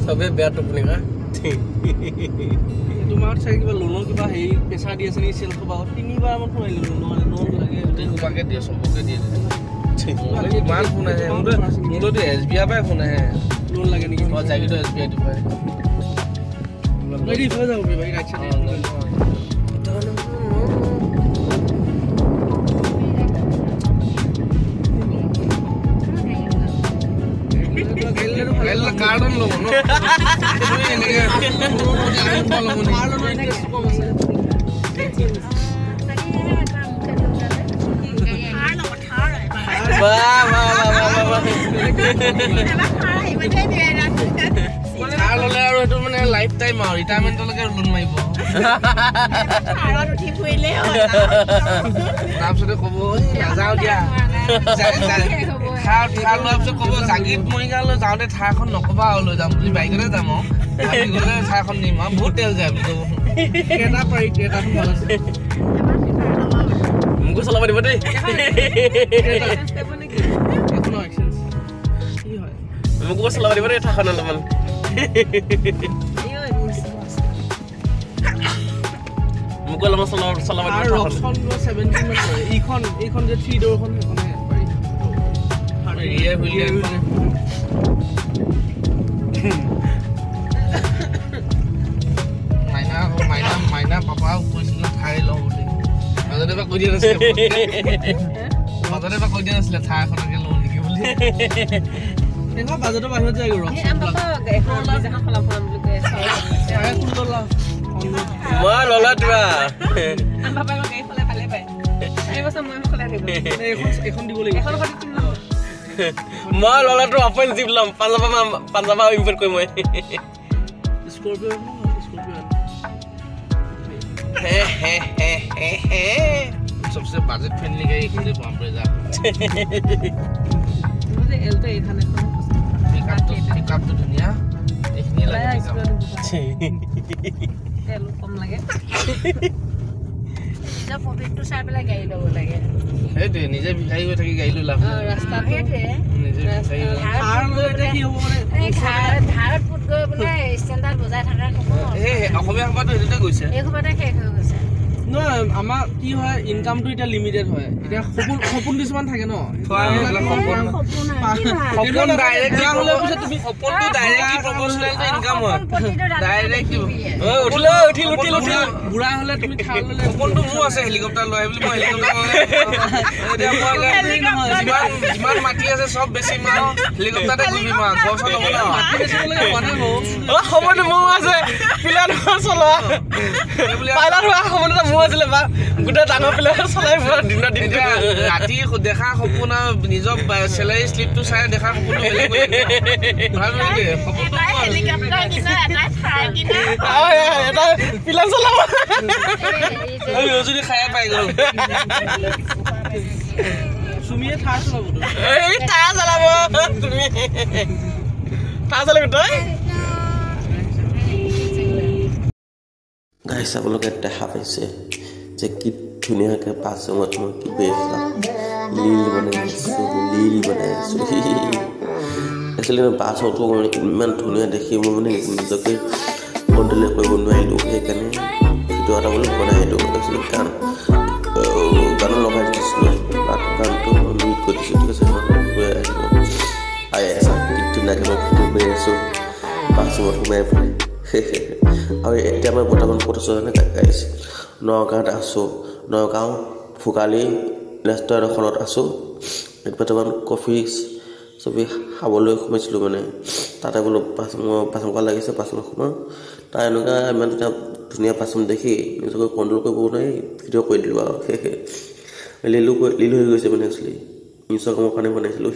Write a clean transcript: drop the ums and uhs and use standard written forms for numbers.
সবে বেয়া টোপনি কা তোমাৰ চাই কিবা লোনৰ কিবা হেৰি পেছাৰ দি আছে নি সেল খবা তিনিবাৰ মান শুনাইলো লোন লাগে গোটেই খোপাকে দিয়ে চবকে দিয়ে ইমান ফোন আহে মোৰতো SBI পাই ফোন আহে লোন লাগে নেকি জাগিটো SBI টো পাই ৰেডি হৈ যাব ভাই right side Well, garden lo no. Lifetime retirement loan maibo. Sagit Moigalo down at Hakon Nokova, the Bagger Damo. I'm going to Hakon Nima, hotel them. Get up right, get up. Mungo salamat ba day? Mungo salamat ba day takon naman. Mungo laman salamat ba takon. 17 ikon je 3 door kon ekon Yeah, William. Maina, Papa, who's not high low. Mother never could just let her alone. Enggak bazar tuh banyak jago. Wah, lola dua. Mal lola tuh offensive lam, panjama import koi moi. Scorpion. सबसे budget friendly का एक ही बॉम्बे जा मुझे Alto एक खाने को pickup तो दुनिया देखने लगे तेल कम लगे जब पॉकेट तो साइड पे गाड़ी लो लगे है दे निजे भिखाई हो थकी गाड़ी लो लाभ रास्ता पे निजे भिखाई हो धार लो এটা কি হ'ব মানে धार पुट गय বলে স্ট্যান্ডার্ড বজাই থাকা কম এ অসমীয়া ভাষাটো হেতুতে গৈছে এই খবৰতে শেষ হৈ গৈছে No, আমাৰ কি হয় ইনকামটো এটা লিমিটেড হয় এটা সপোন কিছুমান থাকে ন সপোন ডাইৰেক্ট দিয়া হলে পিছত তুমি সপোনটো ডাইৰেক্টলি প্ৰপোৰ্শনাল টু ইনকাম হয় ডাইৰেক্ট উঠিল বুঢ়া হলে তুমি খাল ললে সপোনটো মোৰ আছে হেলিকপ্টাৰ লৈ বুলি মই হেলিকপ্টাৰ যিমান মাটি আছে সব বেছি মানো হেলিকপ্টাৰতে ঘূৰিম মই গছ ল'ব না মাটি বেচিবলৈ কোনে অ খবৰটো মোৰ আছে পিলাৰ চলোৱা পাইলাৰ হোৱা খবৰটো মোৰ আছিলে বা গুটা ডাঙৰ পিলাৰ চলাই ফুৰা দিন ৰাতি দেখা সপোন নিজৰ চেলাৰী স্লিপটো চাই দেখা সপোনটো বেলেগ ভাল লাগে সপোনটো হেলিকপ্টাৰ নিচা এটা খাই কিনা এটা পিলাৰ চলাব এই যদি খাই পাই গ'ল সুমিয়ে থাৰ চলাব এই তা চলাব তুমি তা চলাবি তই গাইছ আপোনালোকে দেখা পাইছে যে কি ধুনীয়াকৈ পাছমত মই কি বেছা লীল বনাই আছোঁ একচুৱেলি মই পাছতো ইমান ধুনীয়া দেখি মই মানে নিজকে কণ্ট্ৰল কৰিব নোৱাৰিলোঁ সেইকাৰণে ভিডিঅ' এটা বুলি বনাই দিওঁ একচুৱেলি গান লগাই দিছিলোঁ গানটো মিউট কৰি দিছোঁ ঠিক আছে মই গৈ আহিলোঁ কি ধুনীয়াকৈ মই ভিডিঅ' কৰি আছোঁ পাছমত সোমাই পেলাই আৰু এতিয়া মই বৰ্তমান ক'ত আছোঁ গাইছ নগাঁৱত আছোঁ নগাঁও ভোগালী ৰেষ্টুৰেণ্ট এখনত আছোঁ বৰ্তমান কফি চবি খাবলৈ সোমাইছিলোঁ মানে তাতে বোলো পাচন কৰা লাগিছে পাচন সোমাওঁ তাৰ এনেকুৱা ইমান এটা ধুনীয়া পাচন দেখি নিজকে কণ্ট্ৰল কৰিব নোৱাৰি ভিডিঅ' কৰি দিলোঁ আৰু লিলো হৈ গৈছে মানে একচুৱেলি নিজৰ কামৰ কাৰণে বনাইছিলোঁ